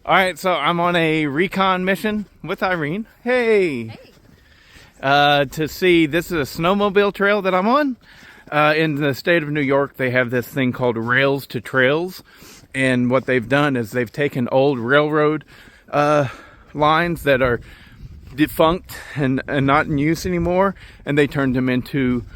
All right, so I'm on a recon mission with Irene. Hey. To see, this is a snowmobile trail that I'm on. In the state of New York, they have this thing called Rails to Trails. And what they've done is they've taken old railroad lines that are defunct and not in use anymore, and they turned them into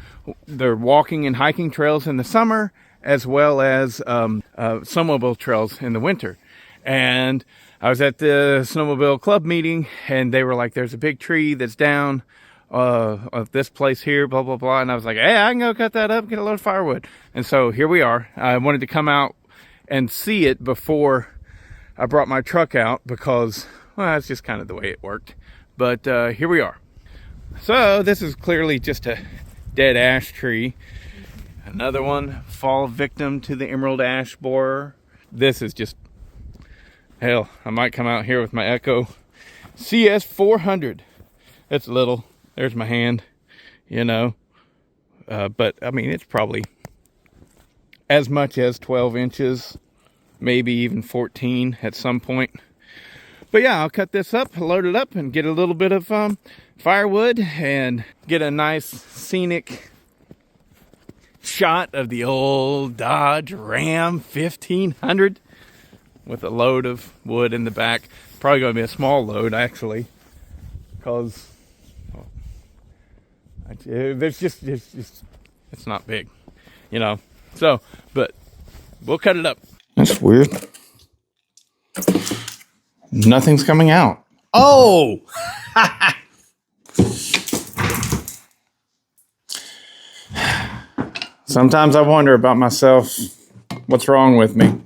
their walking and hiking trails in the summer, as well as snowmobile trails in the winter. And I was at the snowmobile club meeting, and they were like, there's a big tree that's down of this place here, blah, blah, blah. And I was like, hey, I can go cut that up, get a load of firewood. And so here we are. I wanted to come out and see it before I brought my truck out because, well, that's just kind of the way it worked. But here we are. So this is clearly just a dead ash tree. Another one, fall victim to the emerald ash borer. This is just, hell, I might come out here with my Echo CS 400. It's little. There's my hand, you know. But, I mean, it's probably as much as 12 inches, maybe even 14 at some point. But yeah, I'll cut this up, load it up, and get a little bit of firewood and get a nice scenic shot of the old Dodge Ram 1500 with a load of wood in the back. Probably going to be a small load, actually, because it's not big, you know. So, but we'll cut it up. That's weird. Nothing's coming out. Oh! Sometimes I wonder about myself. What's wrong with me?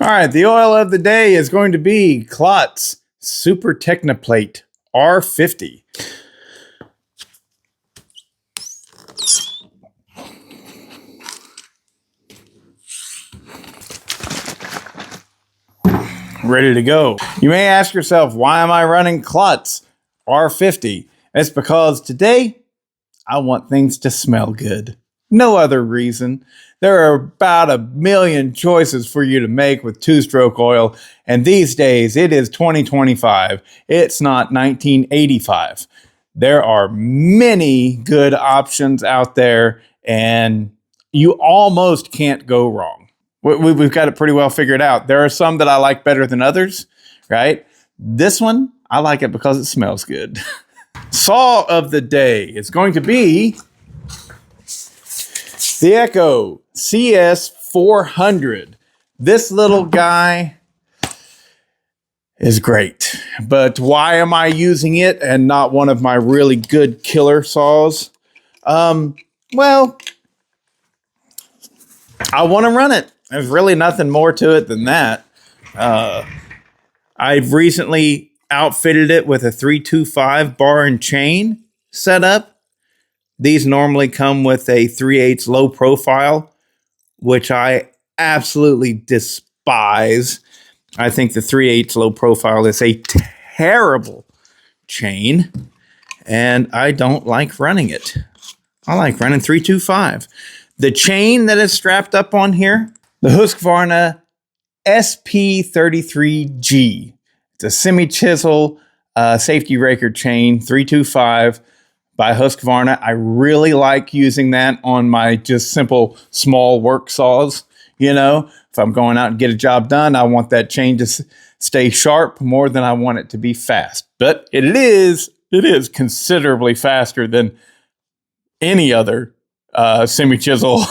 All right, the oil of the day is going to be Klotz Super Technoplate R50. Ready to go. You may ask yourself, why am I running Klotz R50? It's because today I want things to smell good. No other reason. There are about 1 million choices for you to make with two-stroke oil, and these days it is 2025. It's not 1985. There are many good options out there, and you almost can't go wrong. We've got it pretty well figured out. There are some that I like better than others, right? This one, I like it because it smells good. Saw of the day is going to be the Echo CS 400. This little guy is great, but why am I using it and not one of my really good killer saws? Well, I want to run it. There's really nothing more to it than that. I've recently outfitted it with a 325 bar and chain setup. These normally come with a 3/8 low profile, which I absolutely despise. I think the 3/8 low profile is a terrible chain, and I don't like running it. I like running 325. The chain that is strapped up on here, the Husqvarna SP33G. It's a semi-chisel safety raker chain, 325 by Husqvarna. I really like using that on my just simple small work saws. You know, if I'm going out and get a job done, I want that chain to stay sharp more than I want it to be fast. But it is considerably faster than any other semi-chisel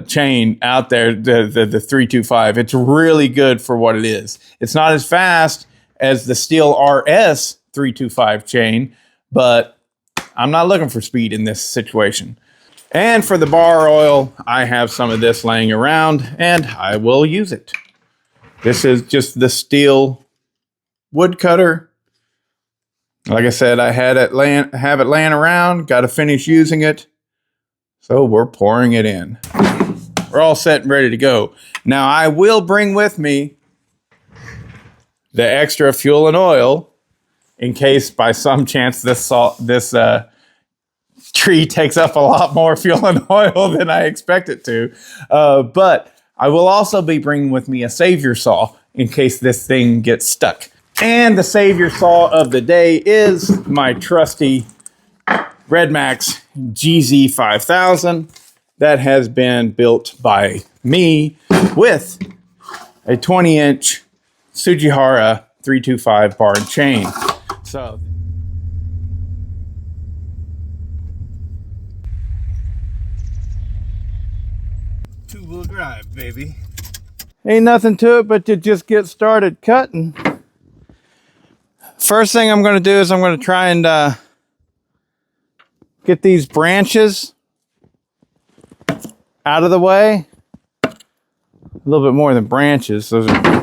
chain out there, the 325. It's really good for what it is. It's not as fast as the Steel RS 325 chain, but I'm not looking for speed in this situation. And for the bar oil, I have some of this laying around, and I will use it. This is just the steel woodcutter. Like I said, I have it laying around, got to finish using it. So we're pouring it in. We're all set and ready to go. Now I will bring with me the extra fuel and oil in case by some chance this tree takes up a lot more fuel and oil than I expect it to. But I will also be bringing with me a savior saw in case this thing gets stuck. And the savior saw of the day is my trusty Redmax GZ5000 that has been built by me with a 20-inch Tsujihara 325 bar and chain. So two-wheel drive, baby. Ain't nothing to it but to just get started cutting. First thing I'm going to do is I'm going to try and get these branches out of the way. A little bit more than branches. Those are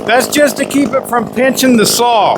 that's just to keep it from pinching the saw.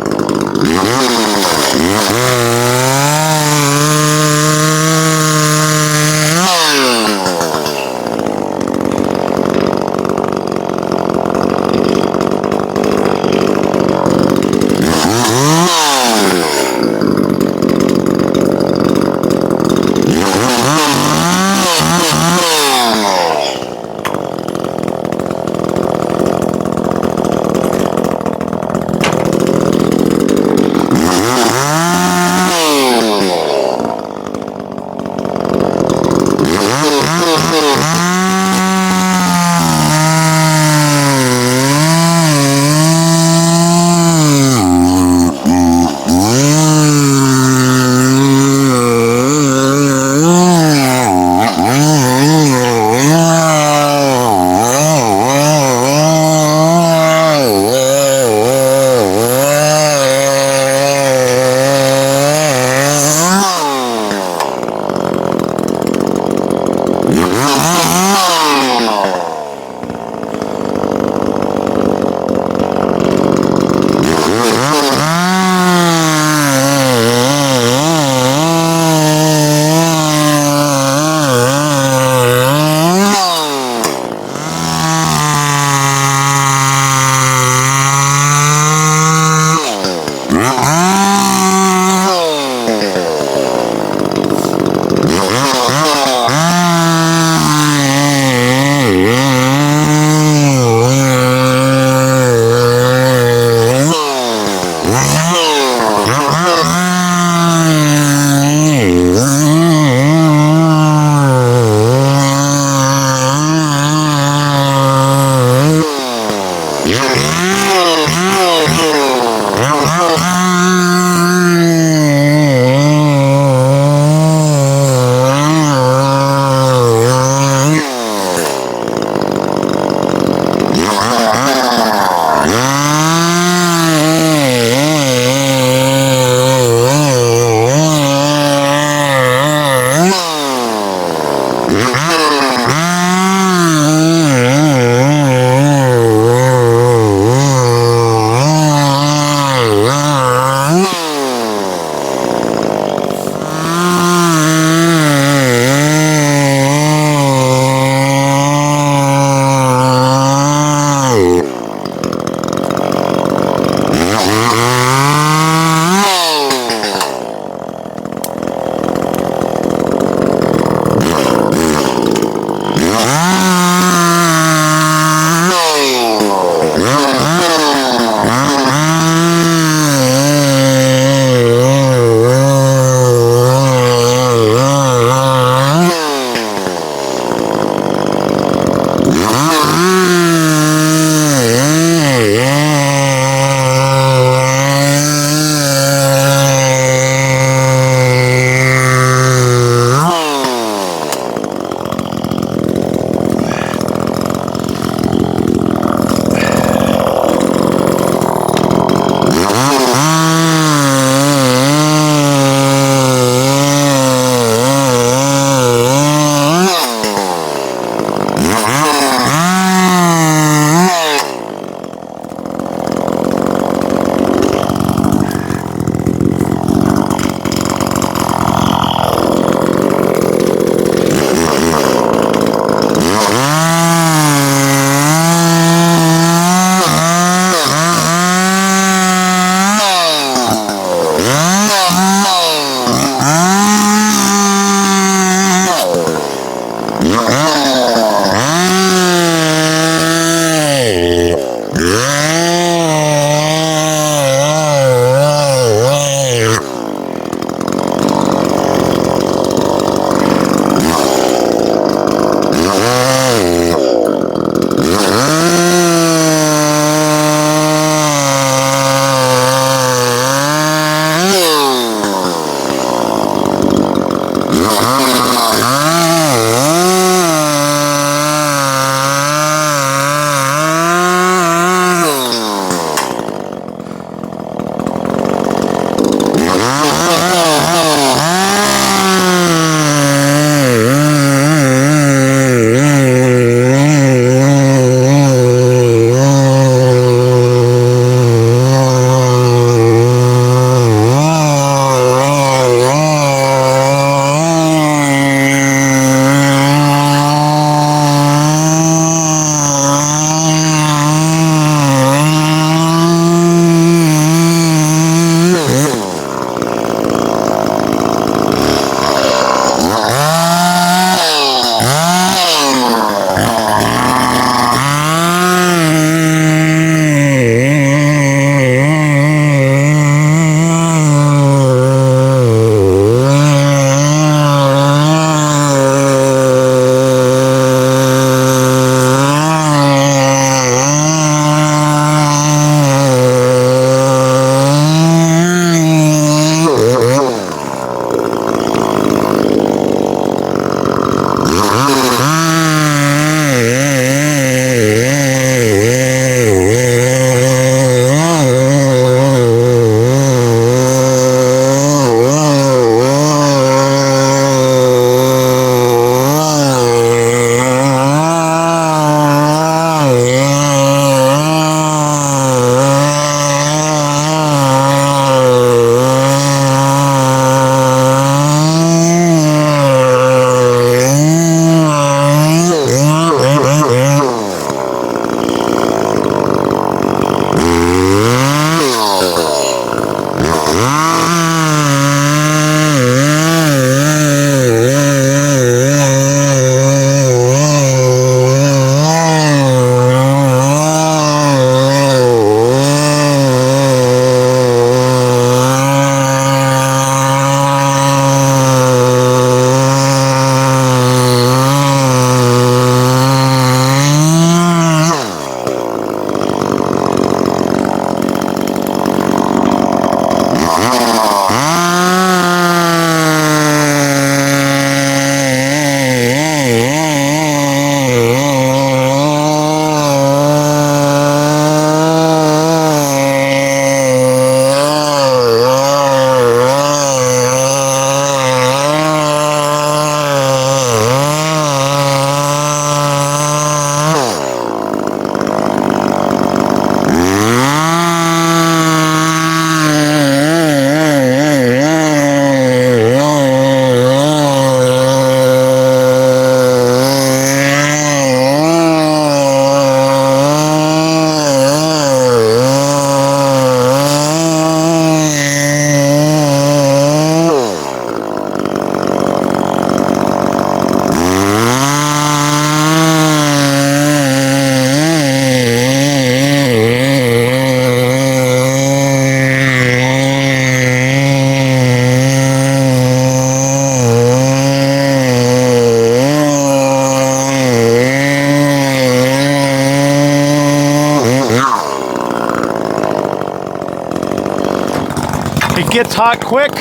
It gets hot quick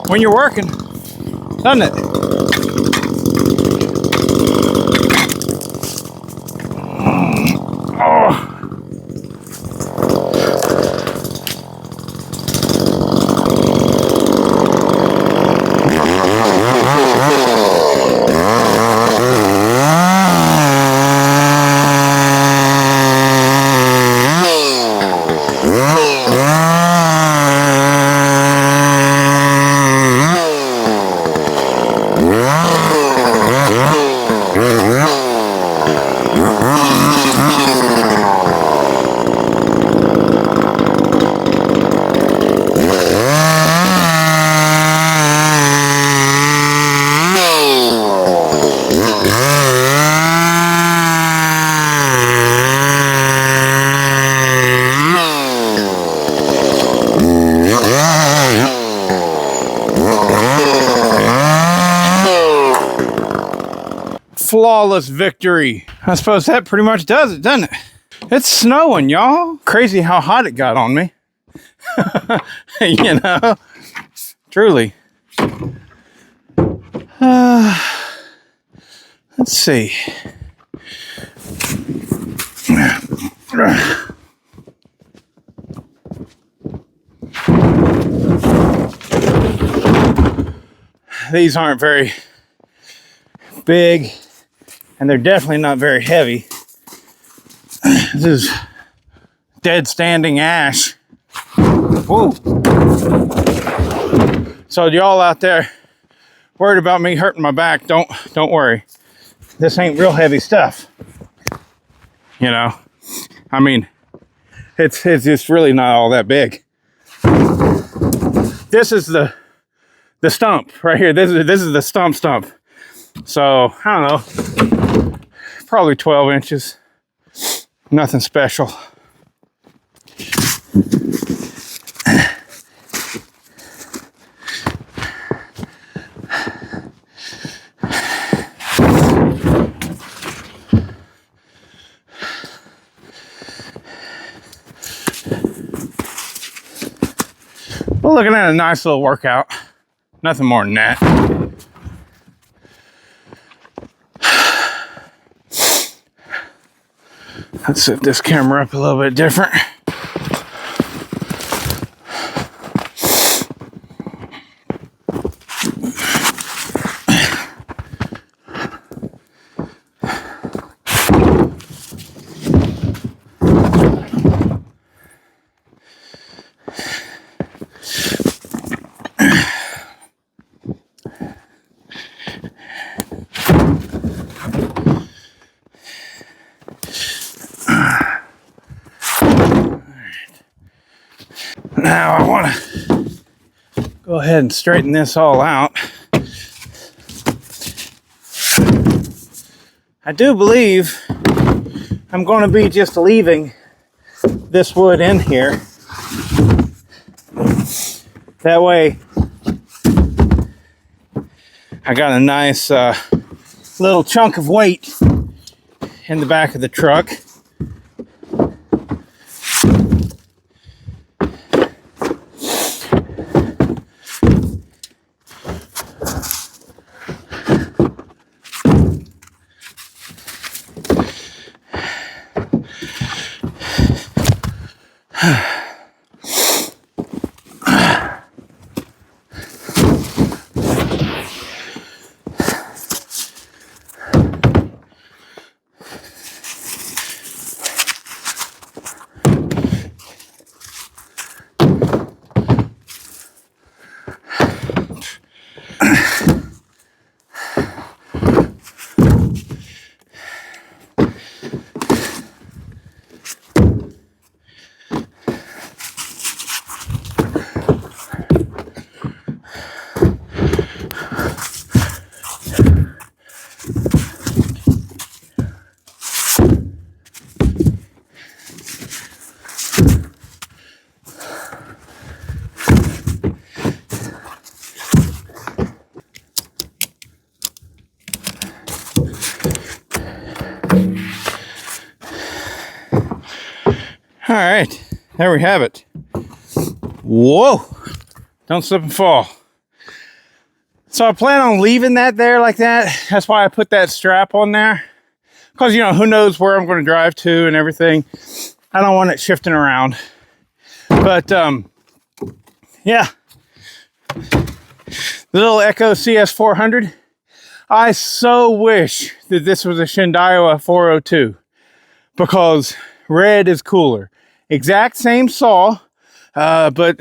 when you're working, doesn't it? Oh. Flawless victory. I suppose that pretty much does it, doesn't it? It's snowing, y'all. Crazy how hot it got on me. You know, truly. Let's see. These aren't very big, and they're definitely not very heavy. This is dead standing ash. Whoa. So y'all out there worried about me hurting my back, don't worry. This ain't real heavy stuff. You know, I mean, it's just really not all that big. This is the stump right here. This is the stump. So I don't know, probably 12 inches. Nothing special. We're looking at a nice little workout. Nothing more than that. Let's set this camera up a little bit different. Now I want to go ahead and straighten this all out. I do believe I'm going to be just leaving this wood in here. That way I got a nice little chunk of weight in the back of the truck. All right, there we have it. Whoa, Don't slip and fall. So I plan on leaving that there like that. That's why I put that strap on there. Because, you know, who knows where I'm going to drive to and everything. I don't want it shifting around. But, yeah. The little Echo CS400. I so wish that this was a Shindaiowa 402. Because red is cooler. Exact same saw. But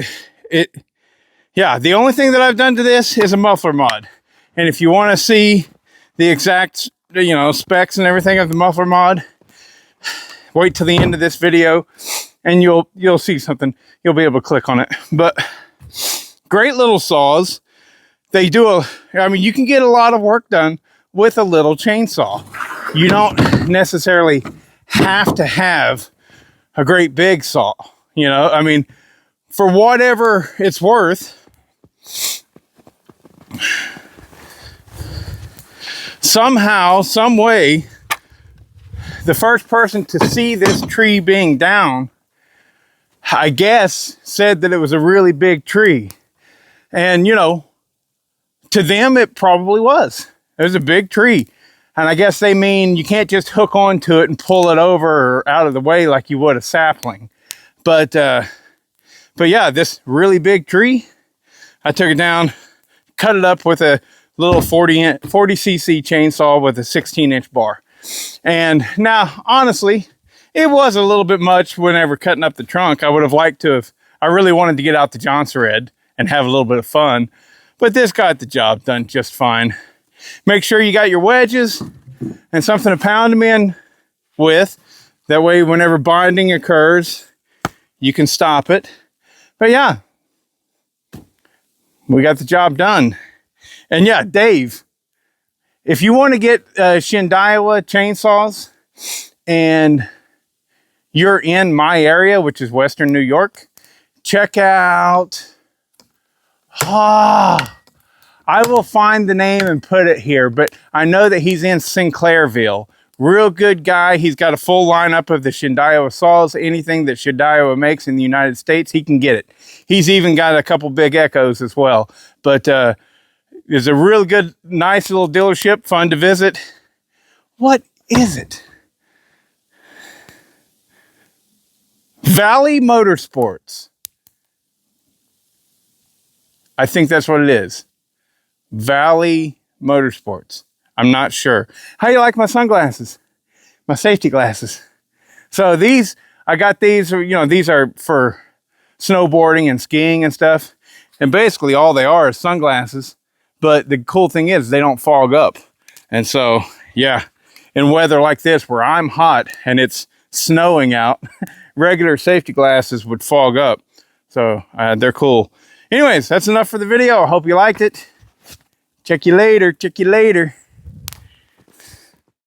yeah, the only thing that I've done to this is a muffler mod. And if you want to see the exact, you know, specs and everything of the muffler mod, wait till the end of this video and you'll see something. You'll be able to click on it. But great little saws. They do I mean, you can get a lot of work done with a little chainsaw. You don't necessarily have to have a great big saw, you know? I mean, for whatever it's worth, somehow, some way, the first person to see this tree being down, I guess, said that it was a really big tree. And, you know, to them, it probably was. It was a big tree. And I guess they mean you can't just hook onto it and pull it over or out of the way like you would a sapling. But yeah, this really big tree, I took it down, cut it up with a little 40cc chainsaw with a 16-inch bar. And now, honestly, it was a little bit much whenever cutting up the trunk. I would have liked to have, I really wanted to get out the Johnson Red and have a little bit of fun. But this got the job done just fine. Make sure you got your wedges and something to pound them in with. That way, whenever binding occurs, you can stop it. But yeah, we got the job done. And yeah, Dave, if you want to get Shindaiowa chainsaws and you're in my area, which is Western New York, check out, I will find the name and put it here, but I know that he's in Sinclairville. Real good guy. He's got a full lineup of the Shindaiowa saws. Anything that Shindaiowa makes in the United States, he can get it. He's even got a couple big Echoes as well. But it's a real good, nice little dealership, fun to visit. What is it? Valley Motorsports. I think that's what it is. Valley Motorsports. I'm not sure. How do you like my sunglasses? My safety glasses. So these, I got these, you know, these are for snowboarding and skiing and stuff. And basically all they are is sunglasses. But the cool thing is they don't fog up. And so, yeah, in weather like this where I'm hot and it's snowing out, regular safety glasses would fog up. So they're cool. Anyways, that's enough for the video. I hope you liked it. Check you later. Check you later.